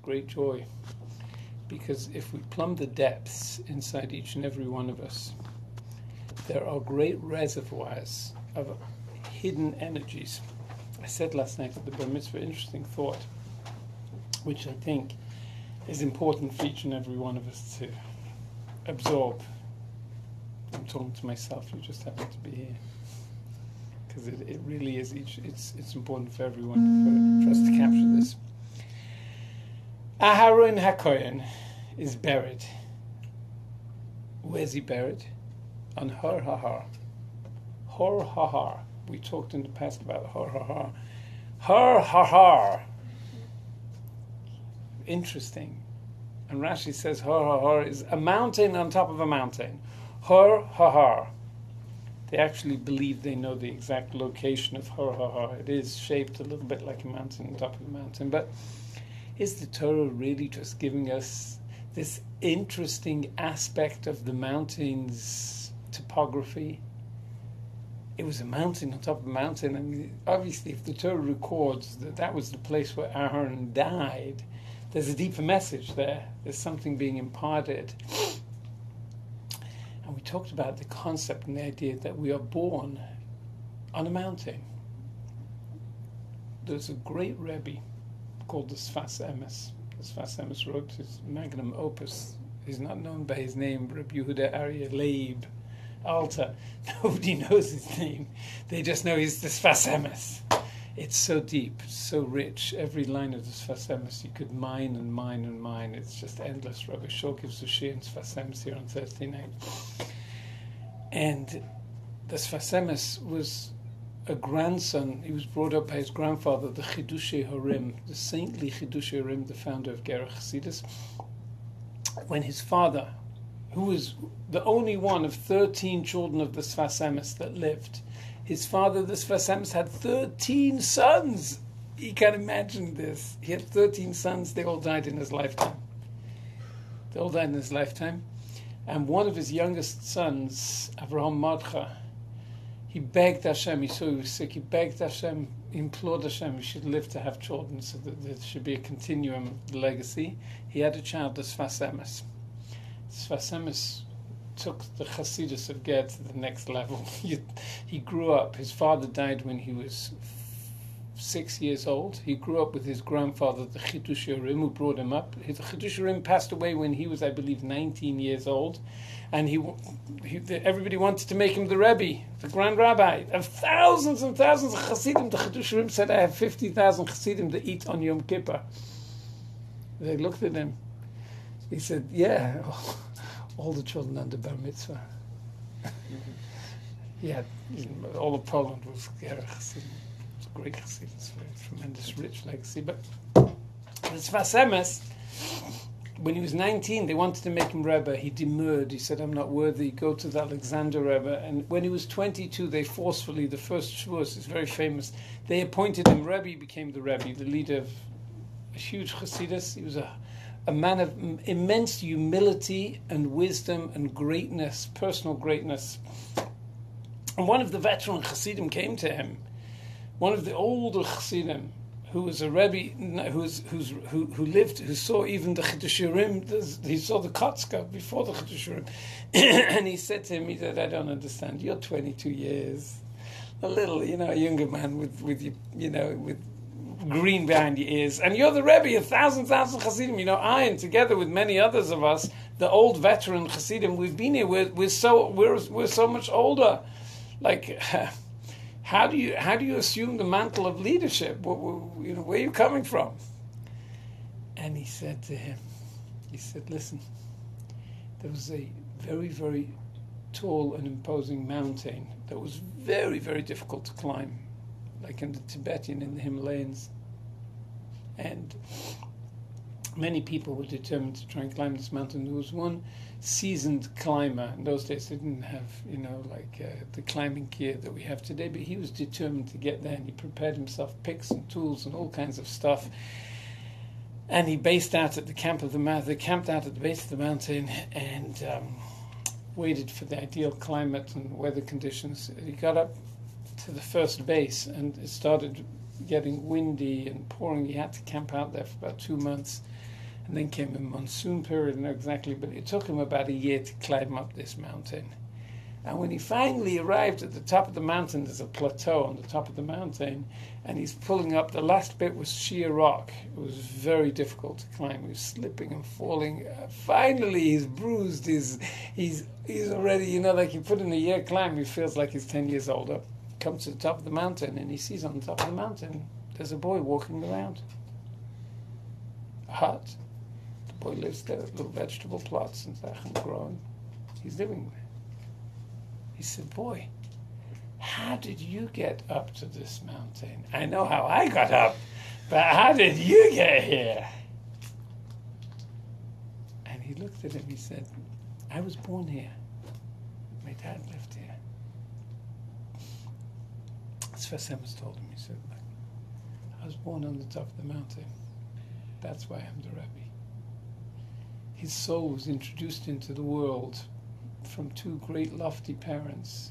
great joy, because if we plumb the depths inside each and every one of us, there are great reservoirs of hidden energies. I said last night at the Bar Mitzvah, interesting thought, which I think is important for each and every one of us to absorb. I'm talking to myself, you just happen to be here. Because it really is, it's important for everyone, for us to capture this. Aharon HaKohen is buried. Where's he buried? On Har HaHar. Har HaHar. We talked in the past about Har HaHar. Har HaHar. Interesting. And Rashi says Har HaHar is a mountain on top of a mountain. Har HaHar. They actually believe they know the exact location of Har HaHar. It is shaped a little bit like a mountain on top of a mountain. But is the Torah really just giving us this interesting aspect of the mountain's topography? It was a mountain on top of a mountain. I mean, obviously, if the Torah records that that was the place where Aaron died, there's a deeper message there. There's something being imparted. And we talked about the concept and the idea that we are born on a mountain. There's a great Rabbi called the Sfas Emes. The Sfas Emes wrote his magnum opus. He's not known by his name, Rabbi Yehuda Aryeh Leib Alta. Nobody knows his name. They just know he's the Sfas Emes. It's so deep, so rich. Every line of the Sfas Emes you could mine and mine and mine. It's just endless. Rabbi Shor gives a shir in Sfas Emes here on Thursday night. And the Sfas Emes was a grandson. He was brought up by his grandfather, the Chidushei Harim, the saintly Chidushei Harim, the founder of Gerach Chassidus. When his father, who was the only one of 13 children of the Sfas Emes that lived, his father, the Sfas Emes, had 13 sons. You can imagine this. He had 13 sons. They all died in his lifetime. And one of his youngest sons, Avraham Mordcha, he begged Hashem, he saw he was sick, he begged Hashem, implored Hashem he should live to have children so that there should be a continuum of the legacy. He had a child, the Sfas Emes. Sfas Emes took the Chassidus of Ger to the next level. He grew up. His father died when he was 6 years old. He grew up with his grandfather, the Chidushei Harim, who brought him up. The Chidushei Harim passed away when he was, I believe, 19 years old. And everybody wanted to make him the Rabbi, the Grand Rabbi. Of thousands and thousands of Chassidim, the Chidushei Harim said, I have 50,000 Chassidim that eat on Yom Kippur. They looked at him. He said, yeah, all the children under Bar Mitzvah. Yeah, all of Poland was Gerach Chassidus. It was a great Chassidus, very tremendous, rich legacy. But the Sfas Emes, when he was 19, they wanted to make him Rebbe. He demurred. He said, I'm not worthy. Go to the Alexander Rebbe. And when he was 22, they forcefully, the first Shavuos is very famous, they appointed him Rebbe. He became the Rebbe, the leader of a huge Chassidus. He was a man of immense humility and wisdom and greatness, personal greatness. And one of the veteran Chassidim came to him, one of the older Chassidim, who was a Rebbe, who saw even the Chidushei Harim, he saw the Kotzka before the Chidushei Harim, and he said to him, he said, I don't understand, you're 22 years, a little, a younger man with green behind your ears, and you're the Rebbe, 1,000 Chassidim. I, and together with many others of us, the old veteran Chassidim, we've been here. We're so much older. Like, how do you assume the mantle of leadership? Where are you coming from? And he said to him, listen, there was a very, very tall and imposing mountain that was very, very difficult to climb, like in the Tibetan, in the Himalayas. And many people were determined to try and climb this mountain. There was one seasoned climber. In those days they didn't have, the climbing gear that we have today, but he was determined to get there, and he prepared himself picks and tools and all kinds of stuff. And he based out at the camp of the mountain. They camped out at the base of the mountain and waited for the ideal climate and weather conditions. He got up to the first base, and it started getting windy and pouring. He had to camp out there for about 2 months. And then came a monsoon period, not exactly, but it took him about a year to climb up this mountain. And when he finally arrived at the top of the mountain, there's a plateau on the top of the mountain, and he's pulling up. The last bit was sheer rock. It was very difficult to climb. He was slipping and falling. Finally, he's bruised. He's already, like you put in a year climb, he feels like he's 10 years older. Comes to the top of the mountain, and he sees on the top of the mountain, there's a boy walking around. A hut. The boy lives there, little vegetable plots and stuff growing. He's living there. He said, boy, how did you get up to this mountain? I know how I got up, but how did you get here? And he looked at him, he said, I was born here. My dad lived here. That's the first time I was told him. He said, I was born on the top of the mountain. That's why I'm the Rabbi. His soul was introduced into the world from two great lofty parents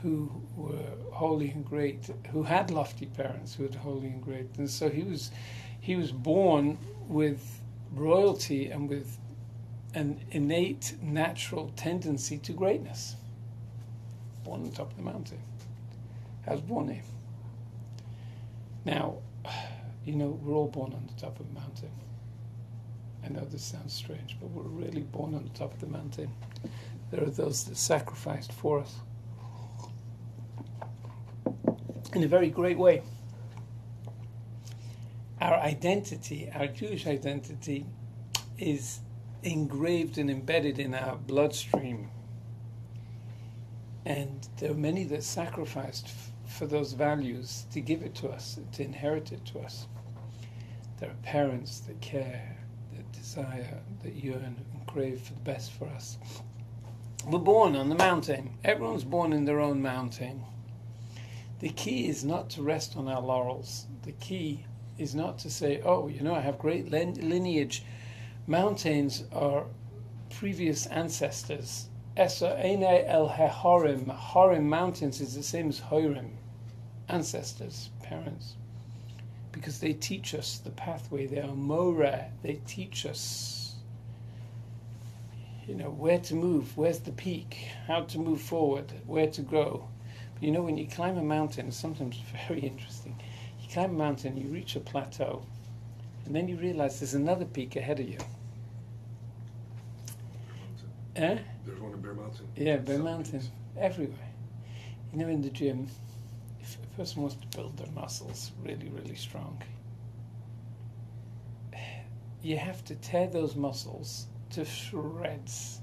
who were holy and great, who had lofty parents who were holy and great. And so he was born with royalty and with an innate natural tendency to greatness. Born on top of the mountain. I was born here. Now, we're all born on the top of a mountain. I know this sounds strange, but we're really born on the top of the mountain. There are those that sacrificed for us in a very great way. Our identity, our Jewish identity, is engraved and embedded in our bloodstream. And there are many that sacrificed for those values to give it to us, to inherit it to us. There are parents that care, that desire, that yearn and crave for the best for us. We're born on the mountain. Everyone's born in their own mountain. The key is not to rest on our laurels. The key is not to say, I have great lineage. Mountains are previous ancestors. Esa eine el hehorim. Horim, mountains, is the same as horim. Ancestors, parents. Because they teach us the pathway. They are moreh. They teach us where to move, where's the peak, how to move forward, where to go. But when you climb a mountain, it's sometimes very interesting. You climb a mountain, you reach a plateau, and then you realize there's another peak ahead of you. There's one in Bear Mountain. Yeah, Bear Mountain, everywhere. In the gym, if a person wants to build their muscles really, really strong, you have to tear those muscles to shreds.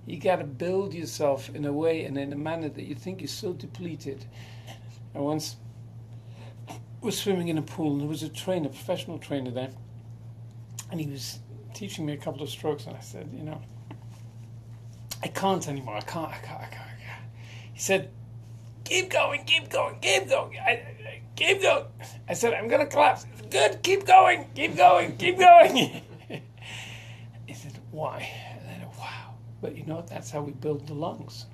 You got to build yourself in a way and in a manner that you think you're so depleted. I once was swimming in a pool, and there was a professional trainer there, and he was teaching me a couple of strokes, and I said, I can't anymore. I can't. He said, keep going. Keep going. Keep going. I said, I'm going to collapse. Good. Keep going. He said, why? And I said, wow. But that's how we build the lungs.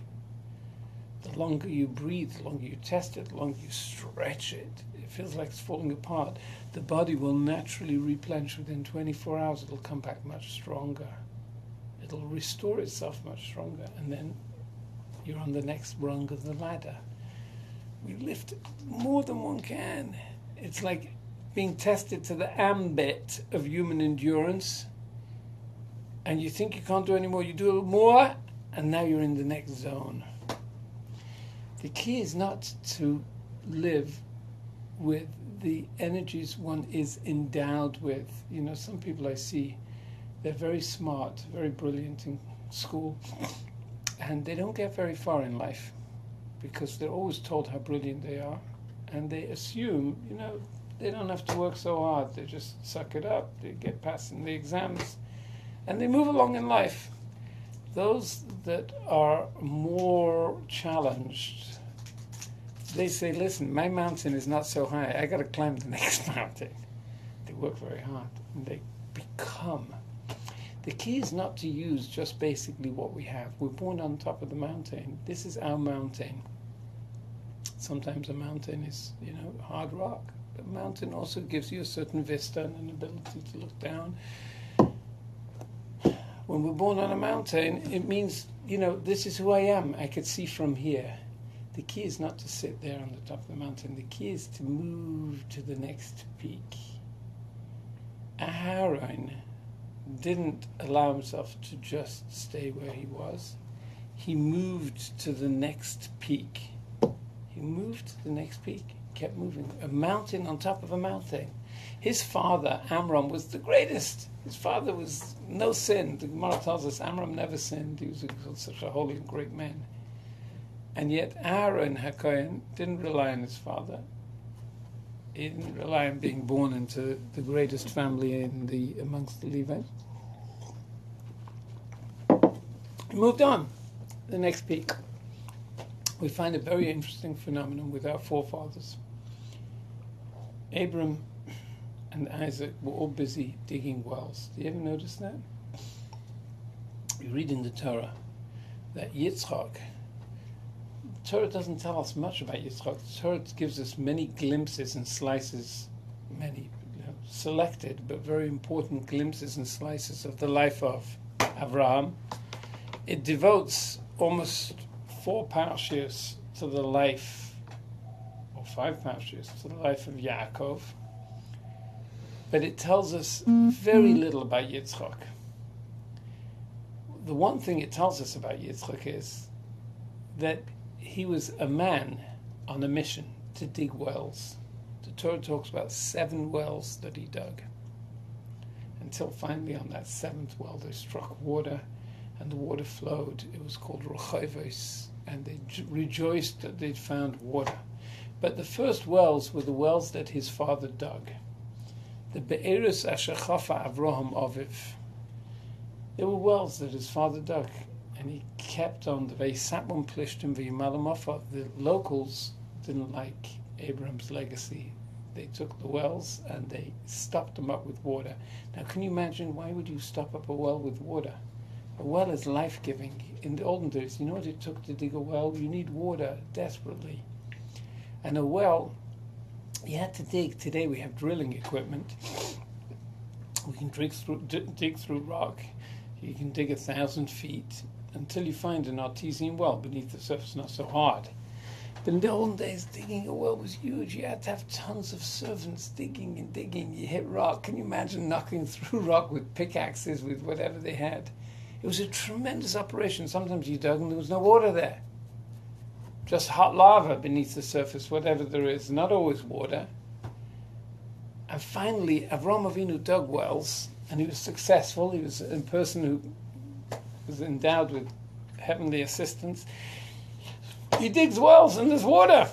The longer you breathe, the longer you test it, the longer you stretch it, it feels like it's falling apart. The body will naturally replenish within 24 hours. It'll come back much stronger. It'll restore itself much stronger. And then you're on the next rung of the ladder. We lift more than one can. It's like being tested to the ambit of human endurance. And you think you can't do any more, you do a little more, and now you're in the next zone. The key is not to live with the energies one is endowed with. Some people I see, they're very smart, very brilliant in school, and they don't get very far in life because they're always told how brilliant they are, and they assume, they don't have to work so hard. They just suck it up, they get passing the exams, and they move along in life. Those that are more challenged, they say, listen, my mountain is not so high. I got to climb the next mountain. They work very hard, and they become. The key is not to use just basically what we have. We're born on top of the mountain. This is our mountain. Sometimes a mountain is, hard rock. A mountain also gives you a certain vista and an ability to look down. When we're born on a mountain, it means, this is who I am. I could see from here. The key is not to sit there on the top of the mountain. The key is to move to the next peak. Aaron didn't allow himself to just stay where he was. He moved to the next peak. He moved to the next peak, kept moving. A mountain on top of a mountain. His father, Amram, was the greatest. His father was no sin. The Gemara tells us Amram never sinned. He was such a holy and great man. And yet Aaron HaKohen didn't rely on his father. He didn't rely on being born into the greatest family amongst the Levites. He moved on. The next peak. We find a very interesting phenomenon with our forefathers. Abram and Isaac were all busy digging wells. Do you ever notice that? You read in the Torah that Yitzchak, the Torah doesn't tell us much about Yitzchak. The Torah gives us many glimpses and slices, many selected but very important glimpses and slices of the life of Abraham. It devotes almost 4 parshas to the life, or 5 parshas to the life of Yaakov. But it tells us very little about Yitzchak. The one thing it tells us about Yitzchak is that he was a man on a mission to dig wells. The Torah talks about 7 wells that he dug. Until finally on that 7th well they struck water and the water flowed. It was called Reich, and they rejoiced that they'd found water. But the first wells were the wells that his father dug. The Be'eris Asher Chafa Avraham Aviv. They were wells that his father dug, and he kept on the Veisatmum Plishtim V'Yimalam. The locals didn't like Abraham's legacy. They took the wells and they stopped them up with water. Now, can you imagine, why would you stop up a well with water? A well is life-giving. In the olden days, you know what it took to dig a well? You need water desperately. And a well, you had to dig. Today we have drilling equipment. We can dig through rock. You can dig 1,000 feet until you find an artesian well beneath the surface, not so hard. But in the olden days, digging a well was huge. You had to have tons of servants digging and digging. You hit rock. Can you imagine knocking through rock with pickaxes, with whatever they had? It was a tremendous operation. Sometimes you dug and there was no water there. Just hot lava beneath the surface, whatever there is, not always water. And finally, Avraham Avinu dug wells, and he was successful. He was a person who was endowed with heavenly assistance. He digs wells and there's water.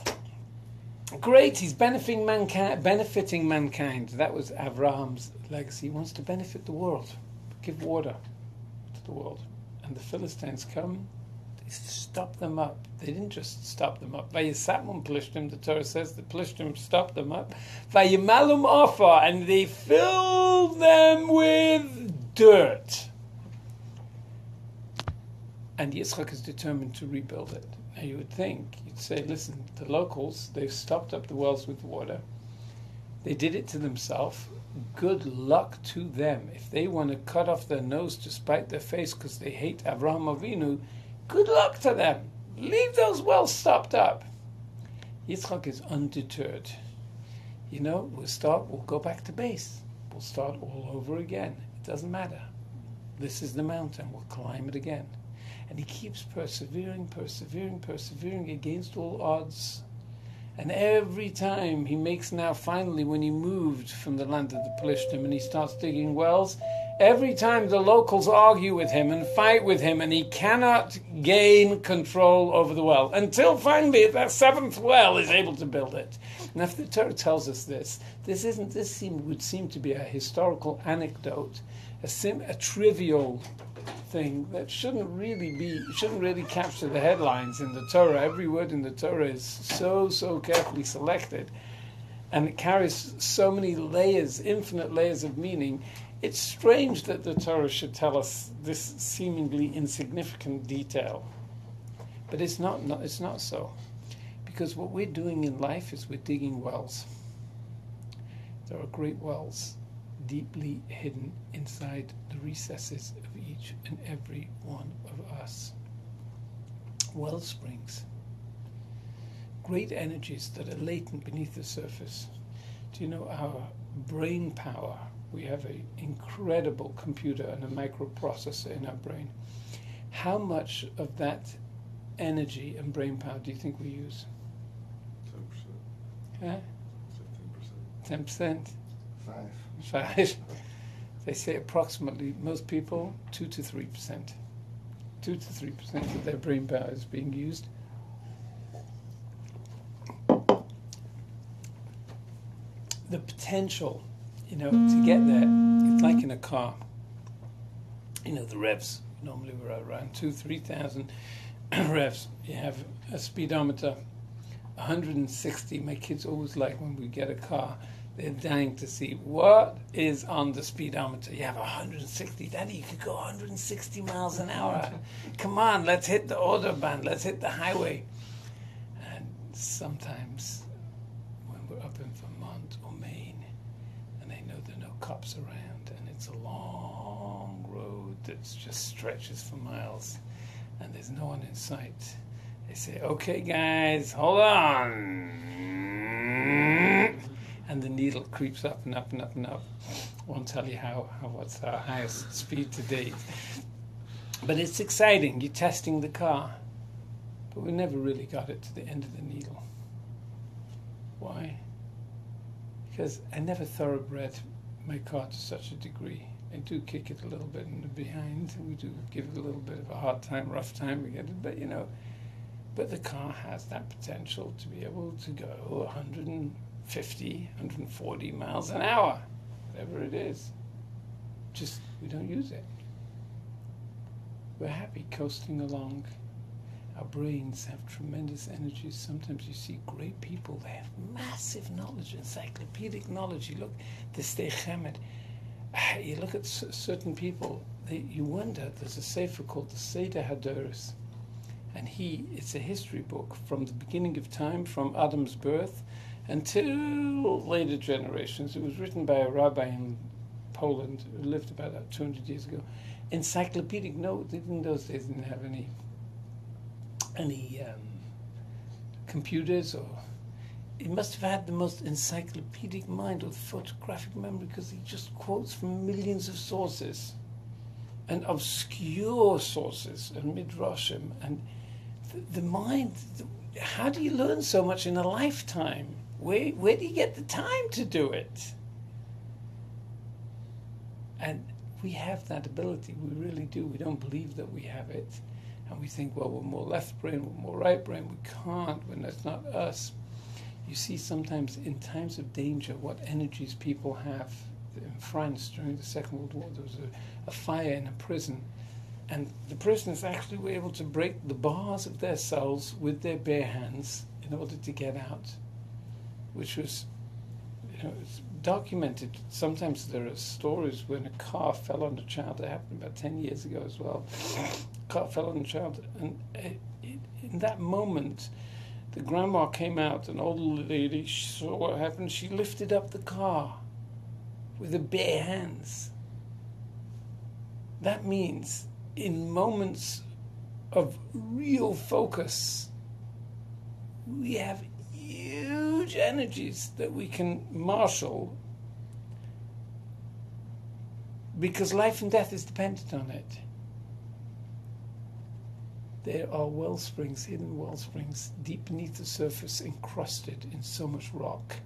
Great, he's benefiting mankind. That was Avraham's legacy. He wants to benefit the world, give water to the world. And the Philistines come, they stop them up. They didn't just stop them up. Vayisatmum Plishtim, the Torah says the Plishtim stopped them up. Vayimalum Ofa, and they filled them with dirt. And Yitzchak is determined to rebuild it. Now you would think, you'd say, listen, the locals, they've stopped up the wells with water. They did it to themselves. Good luck to them. If they want to cut off their nose to spite their face because they hate Avraham Avinu, good luck to them. Leave those wells stopped up. Yitzchak is undeterred. We'll go back to base. We'll start all over again. It doesn't matter. This is the mountain. We'll climb it again. And he keeps persevering against all odds. And every time he makes now, finally, when he moved from the land of the Plishtim and he starts digging wells, every time the locals argue with him and fight with him, and he cannot gain control over the well until finally that 7th well is able to build it. And if the Torah tells us this would seem to be a historical anecdote, a trivial thing that shouldn't really capture the headlines in the Torah. Every word in the Torah is so carefully selected, and it carries so many layers, infinite layers of meaning. It's strange that the Torah should tell us this seemingly insignificant detail, but it's not so, because what we're doing in life is we're digging wells. There are great wells deeply hidden inside the recesses of each and every one of us. Well springs. Great energies that are latent beneath the surface. Do you know our brain power? We have an incredible computer and a microprocessor in our brain. How much of that energy and brain power do you think we use? 10%. Huh? 15%. 10%? 5. 5. They say approximately, most people, 2 to 3%. 2 to 3% of their brain power is being used. The potential, to get there, it's like in a car. The revs. Normally we're around 2,000-3,000 revs. You have a speedometer, 160. My kids always like when we get a car, they're dying to see what is on the speedometer. You have 160. Daddy, you could go 160 miles an hour. Come on, let's hit the autobahn. Let's hit the highway. And sometimes when we're up in Vermont or Maine, and they know there are no cops around, and it's a long road that just stretches for miles, and there's no one in sight, they say, "Okay, guys, hold on." And the needle creeps up and up and up and up. I won't tell you what's our highest speed to date. But it's exciting. You're testing the car. But we never really got it to the end of the needle. Why? Because I never thoroughbred my car to such a degree. I do kick it a little bit in the behind. We do give it a little bit of a hard time, rough time. We get it, but the car has that potential to be able to go 150, 140 miles an hour, whatever it is. Just, we don't use it. We're happy coasting along. Our brains have tremendous energies. Sometimes you see great people, they have massive knowledge, encyclopedic knowledge. You look, the Stei Chemed, you look at certain people, you wonder, there's a sefer called the Seder Hadoros, and it's a history book from the beginning of time, from Adam's birth until later generations. It was written by a rabbi in Poland who lived about 200 years ago. Encyclopedic, no, in those days didn't have any computers, or he must have had the most encyclopedic mind with photographic memory, because he just quotes from millions of sources and obscure sources and midrashim, and the mind. How do you learn so much in a lifetime? Where do you get the time to do it? And we have that ability. We really do. We don't believe that we have it. And we think, well, we're more left brain, we're more right brain. We can't when that's not us. You see sometimes in times of danger what energies people have. In France during the Second World War, there was a fire in a prison. And the prisoners actually were able to break the bars of their cells with their bare hands in order to get out, which was, it's documented. Sometimes there are stories when a car fell on a child. It happened about 10 years ago as well. A car fell on a child, and in that moment, the grandma came out, an old lady, saw what happened. She lifted up the car with her bare hands. That means in moments of real focus, we have huge energies that we can marshal, because life and death is dependent on it. There are well springs, hidden well springs, deep beneath the surface, encrusted in so much rock.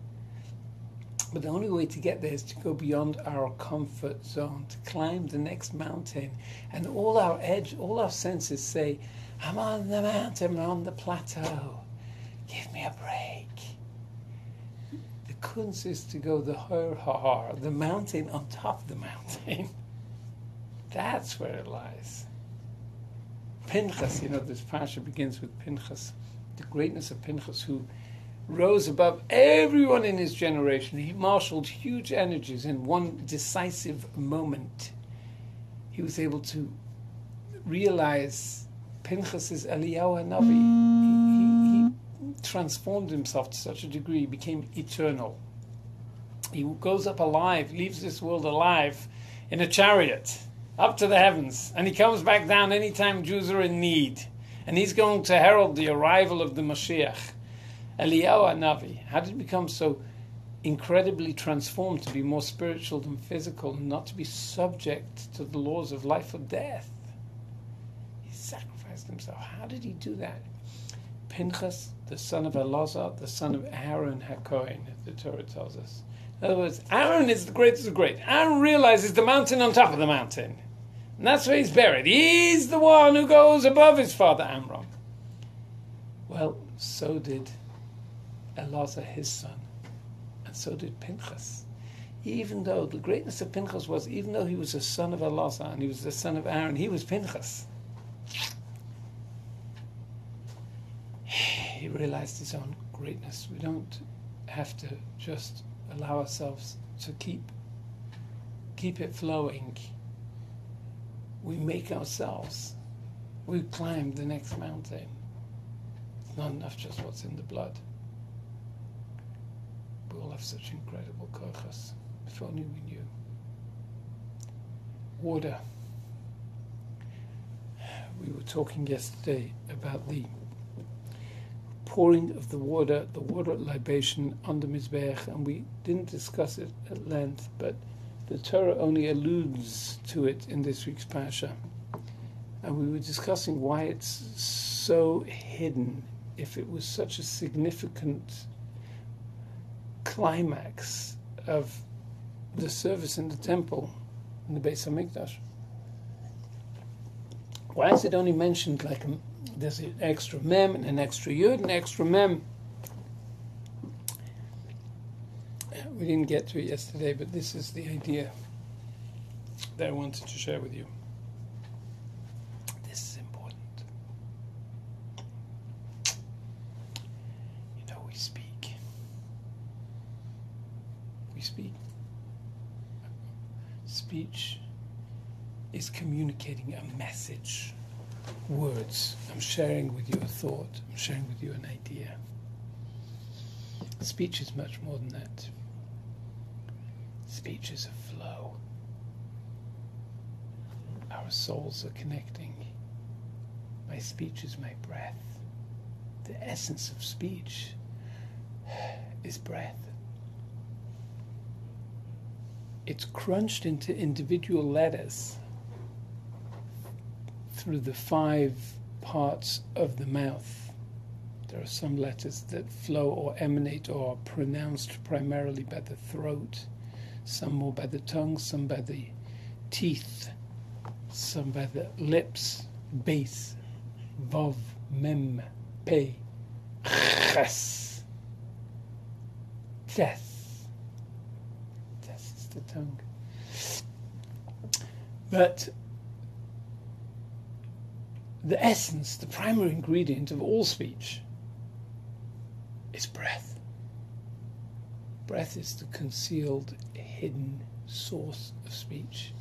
But the only way to get there is to go beyond our comfort zone, to climb the next mountain. And all our senses say, I'm on the mountain, I'm on the plateau. Give me a break. The kunz is to go the har, the mountain on top of the mountain. That's where it lies. Pinchas, this parsha begins with Pinchas, the greatness of Pinchas, who rose above everyone in his generation. He marshaled huge energies in one decisive moment. He was able to realize Pinchas is Eliyahu HaNavi. He transformed himself to such a degree, he became eternal. He goes up alive, leaves this world alive in a chariot up to the heavens, and he comes back down anytime Jews are in need. And he's going to herald the arrival of the Mashiach. Eliyahu Navi, how did he become so incredibly transformed to be more spiritual than physical, and not to be subject to the laws of life or death? He sacrificed himself. How did he do that? Pinchas, the son of Elazar, the son of Aaron HaKohen, the Torah tells us. In other words, Aaron is the greatest of great. Aaron realizes the mountain on top of the mountain. And that's where he's buried. He's the one who goes above his father Amram. Well, so did Elazar, his son. And so did Pinchas. Even though the greatness of Pinchas was, even though he was a son of Elazar and he was the son of Aaron, he was Pinchas. He realized his own greatness. We don't have to just allow ourselves to keep it flowing. We make ourselves. We climb the next mountain. It's not enough just what's in the blood. We all have such incredible kochas. If only we knew. Water. We were talking yesterday about the pouring of the water libation on the Mizbeach, and we didn't discuss it at length, but the Torah only alludes to it in this week's Parsha. And we were discussing why it's so hidden, if it was such a significant climax of the service in the temple, in the Beis HaMikdash. Why is it only mentioned like there's an extra mem and an extra yud and an extra mem? We didn't get to it yesterday, but this is the idea that I wanted to share with you. This is important. You know, we speak. Speech is communicating a message. Words. I'm sharing with you a thought. I'm sharing with you an idea. Speech is much more than that. Speech is a flow. Our souls are connecting. My speech is my breath. The essence of speech is breath. It's crunched into individual letters through the 5 parts of the mouth. There are some letters that flow or emanate or are pronounced primarily by the throat, some more by the tongue, some by the teeth, some by the lips, base, vav, mem, pe, ches, tes. Tes is the tongue. But the essence, the primary ingredient of all speech is breath. Breath is the concealed, hidden source of speech.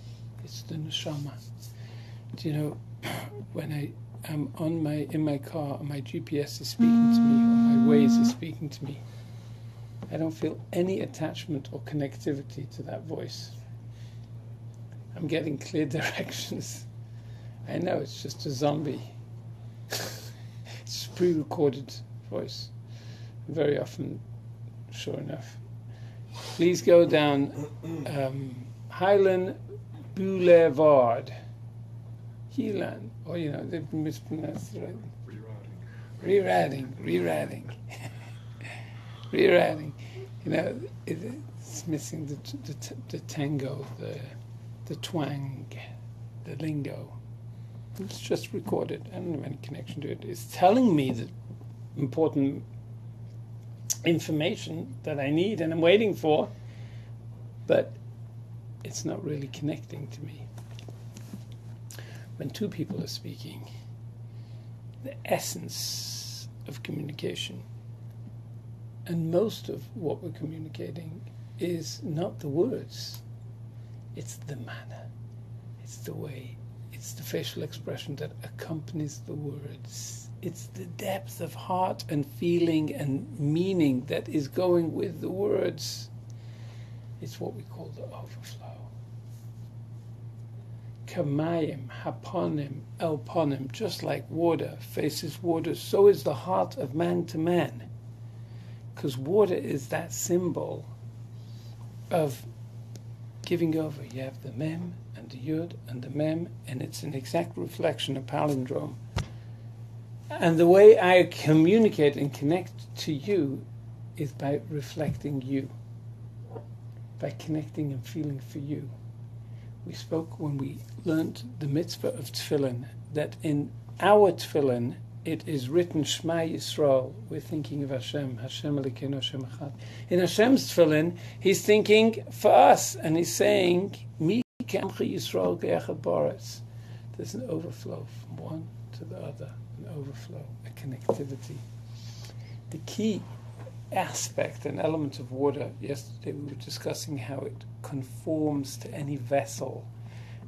It's the neshama. Do you know, when I am in my car, and my GPS is speaking to me, or my Waze is speaking to me, I don't feel any attachment or connectivity to that voice. I'm getting clear directions. I know it's just a zombie. It's a pre-recorded voice. Very often, sure enough. Please go down Highland Boulevard. Heelan. Or, you know, they've mispronounced it. Rerouting. Rerouting. You know, it's missing the tango, the twang, the lingo. It's just recorded. I don't have any connection to it. It's telling me the important information that I need and I'm waiting for, but it's not really connecting to me. When 2 people are speaking, the essence of communication, and most of what we're communicating, is not the words. It's the manner. It's the way. It's the facial expression that accompanies the words. It's the depth of heart and feeling and meaning that is going with the words. It's what we call the overflow. Kamayim, haponim, elponim, just like water faces water, so is the heart of man to man. Because water is that symbol of giving over. You have the mem and the yud and the mem, and it's an exact reflection, a palindrome. And the way I communicate and connect to you is by reflecting you, by connecting and feeling for you. We spoke when we learned the mitzvah of tefillin, that in our tefillin it is written Shema Yisrael. We're thinking of Hashem, Hashem Elokeinu Hashem Echad. In Hashem's tefillin, he's thinking for us, and he's saying, Mi kamchi Yisrael ge'echad baretz. There's an overflow from one to the other, an overflow, a connectivity. The key aspect and element of water, yesterday we were discussing how it conforms to any vessel,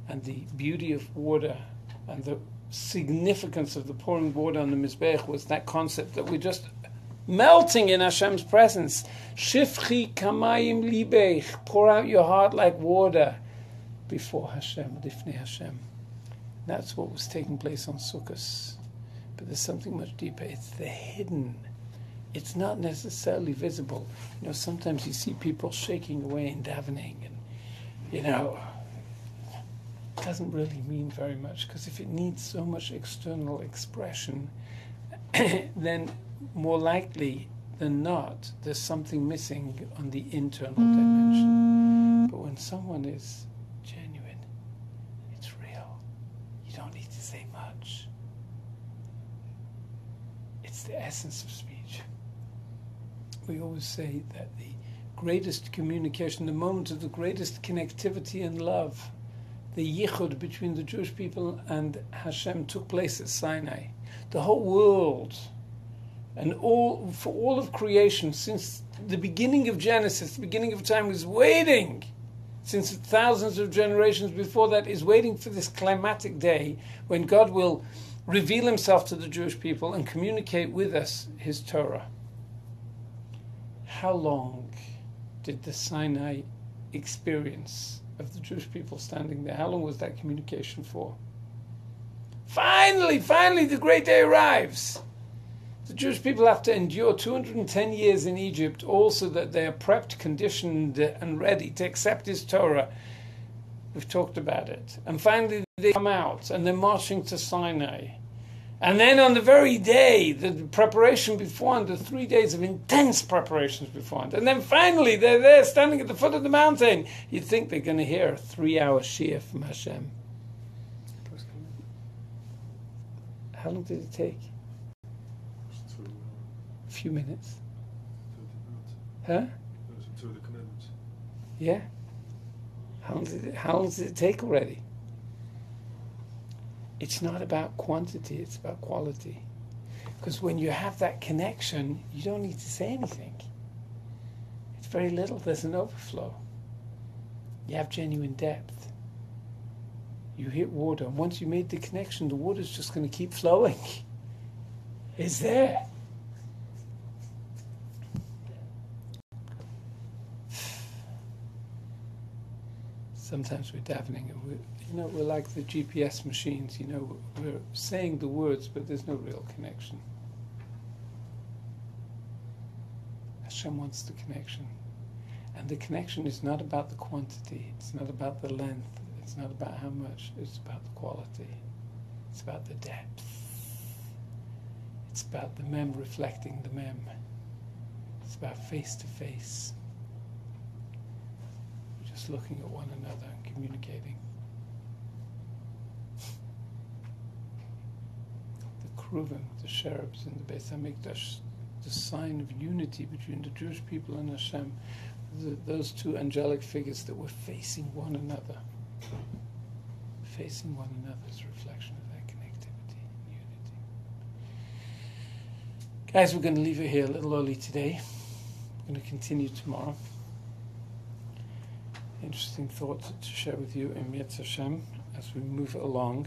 and the beauty of water and the significance of the pouring water on the Mizbech was that concept that we're just melting in Hashem's presence. Shifchi kamayim libech, pour out your heart like water before Hashem, lifnei Hashem. That's what was taking place on Sukkot. But there's something much deeper. It's the hidden. It's not necessarily visible. You know, sometimes you see people shaking away and davening, and, you know, it doesn't really mean very much, because if it needs so much external expression, then more likely than not, there's something missing on the internal dimension. But when someone is genuine, it's real. You don't need to say much. It's the essence of speech. We always say that the greatest communication, the moment of the greatest connectivity and love, the yichud between the Jewish people and Hashem, took place at Sinai. The whole world, and for all of creation, since the beginning of Genesis, the beginning of time, was waiting, since thousands of generations before that, is waiting for this climatic day when God will reveal himself to the Jewish people and communicate with us his Torah. How long did the Sinai experience of the Jewish people standing there, how long was that communication for? Finally, the great day arrives. The Jewish people have to endure 210 years in Egypt, also that they are prepped, conditioned, and ready to accept his Torah. We've talked about it. And finally they come out, and they're marching to Sinai. And then on the very day, the preparation beforehand, the 3 days of intense preparations beforehand. And then finally, they're there standing at the foot of the mountain. You'd think they're going to hear a 3-hour shiur from Hashem. How long did it take? A few minutes. 30 minutes. Huh? To the commandments. Yeah. How long did it take already? It's not about quantity, it's about quality. Because when you have that connection, you don't need to say anything. It's very little, there's an overflow. You have genuine depth. You hit water, and once you made the connection, the water's just going to keep flowing. It's there. Sometimes we're davening, and we're like the GPS machines. We're saying the words, but there's no real connection. Hashem wants the connection, and the connection is not about the quantity. It's not about the length. It's not about how much. It's about the quality. It's about the depth. It's about the mem reflecting the mem. It's about face to face. Just looking at one another and communicating. The Kruvim, the cherubs in the Beis HaMikdash, the sign of unity between the Jewish people and Hashem, those two angelic figures that were facing one another. Facing one another is a reflection of that connectivity and unity. Guys, we're going to leave it here a little early today. We're going to continue tomorrow. Interesting thoughts to share with you in Yetz Hashem as we move along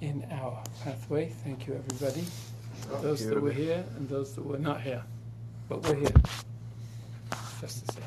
in our pathway. Thank you, everybody. Those that were here and those that were not here. But we're here. Just the same.